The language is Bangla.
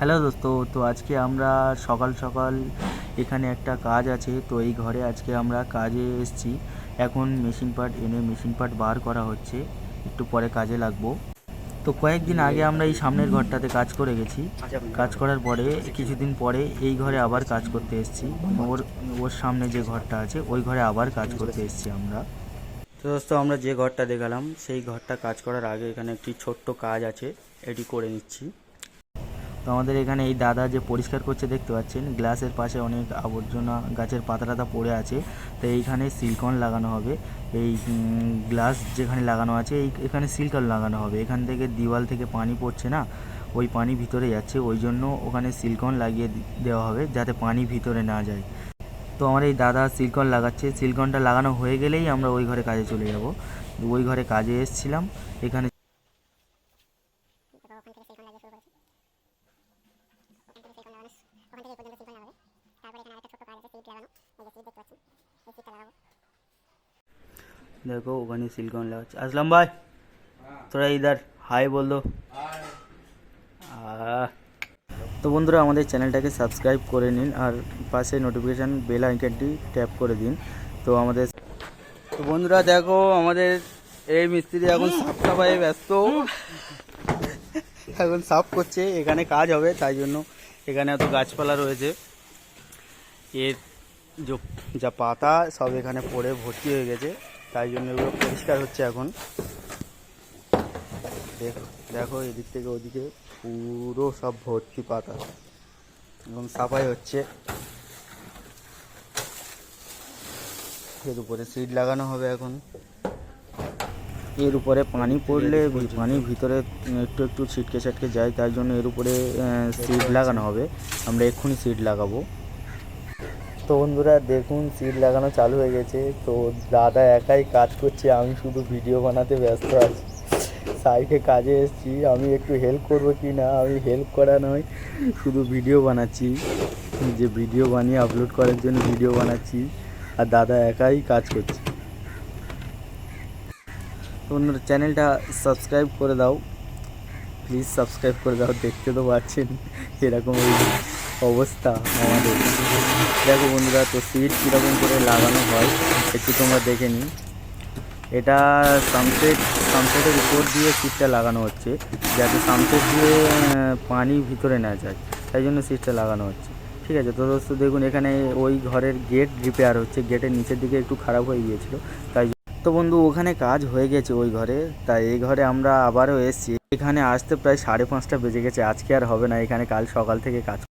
হ্যালো দোস্ত, তো আজকে আমরা সকাল সকাল এখানে একটা কাজ আছে, তো এই ঘরে আজকে আমরা কাজে এসেছি। এখন মেশিন পার্ট এনে মেশিন পার্ট বার করা হচ্ছে, একটু পরে কাজে লাগবো। তো কয়েকদিন আগে আমরা এই সামনের ঘরটাতে কাজ করে গেছি। কাজ করার পরে কিছুদিন পরে এই ঘরে আবার কাজ করতে এসেছি, ওর ওর সামনে যে ঘরটা আছে ওই ঘরে আবার কাজ করতে এসেছি আমরা। তো দোস্ত, আমরা যে ঘরটা দেখালাম সেই ঘরটা কাজ করার আগে এখানে একটি ছোট্ট কাজ আছে, এটি করে নিচ্ছি। তো আমাদের এখানে এই দাদা যে পরিষ্কার করছে দেখতে পাচ্ছেন, গ্লাসের পাশে অনেক আবর্জনা গাছের পাতা টাতা পড়ে আছে। তো এইখানে সিলিকন লাগানো হবে। এই গ্লাস যেখানে লাগানো আছে এখানে সিলিকন লাগানো হবে। এখান থেকে দিওয়াল থেকে পানি পড়ছে না, ওই পানি ভিতরে যাচ্ছে, ওই জন্য ওখানে সিলিকন লাগিয়ে দেওয়া হবে যাতে পানি ভিতরে না যায়। তো আমার এই দাদা সিলিকন লাগাচ্ছে, সিলিকনটা লাগানো হয়ে গেলেই আমরা ওই ঘরে কাজে চলে যাব। ওই ঘরে কাজে এসেছিলাম এখানে। देखो ওখানে সিলিকন লাগাচ্ছে। আসলাম ভাই, তোরা ইধার হাই বল দো। তো বন্ধুরা, আমাদের চ্যানেলটাকে সাবস্ক্রাইব করে নিন আর পাশে নোটিফিকেশান বেল আইকনটি ট্যাপ করে দিন। তো আমাদের তো বন্ধুরা দেখো, আমাদের এই মিস্ত্রি এখন সাফ সাফাই ব্যস্ত, এখন সাফ করছে। এখানে কাজ হবে তাই জন্য এখানে এত গাছপালা রয়েছে, এর যা পাতা সব এখানে পড়ে ভর্তি হয়ে গেছে, তাই জন্য এগুলো পরিষ্কার হচ্ছে এখন। দেখো দেখো, এদিক থেকে ওদিকে পুরো সব ভর্তি পাতা এবং সাফাই হচ্ছে। এর উপরে সিট লাগানো হবে এখন। এর উপরে পানি পড়লে পানির ভিতরে একটু একটু ছিটকে ছিটকে যায়, তাই জন্য এর উপরে সিট লাগানো হবে। আমরা এক্ষুনি সিট লাগাবো। তো বন্ধুরা দেখুন, সিট লাগানো চালু হয়ে গেছে। তো দাদা একাই কাজ করছে, আমি শুধু ভিডিও বানাতে ব্যস্ত আছি। সাইডে কাজে এসেছি, আমি একটু হেল্প করব কি না, আমি হেল্প করা নয়, শুধু ভিডিও বানাচ্ছি, যে ভিডিও বানিয়ে আপলোড করার জন্য ভিডিও বানাচ্ছি, আর দাদা একাই কাজ করছে। তো বন্ধুরা, চ্যানেলটা সাবস্ক্রাইব করে দাও, প্লিজ সাবস্ক্রাইব করে দাও। দেখতে তো পাচ্ছেন এরকম এই অবস্থা আমাদের। দেখো বন্ধুরা, তো সিট কীরকম করে লাগানো হয় একটু তোমরা দেখে নিই। এটা সানসেটের উপর দিয়ে সিটটা লাগানো হচ্ছে, যাতে সানসেট দিয়ে পানি ভিতরে না যায়, তাই জন্য সিটটা লাগানো হচ্ছে। ঠিক আছে, তো দোস্ত দেখুন, এখানে ওই ঘরের গেট রিপেয়ার হচ্ছে, গেটের নিচের দিকে একটু খারাপ হয়ে গিয়েছিলো, তাই তো বন্ধু ওখানে কাজ হয়ে গেছে ওই ঘরে। তাই এই ঘরে আমরা আবারও এসেছি। এখানে আসতে প্রায় 5:30 বেজে গেছে। আজকে আর হবে না এখানে, কাল সকাল থেকে কাজ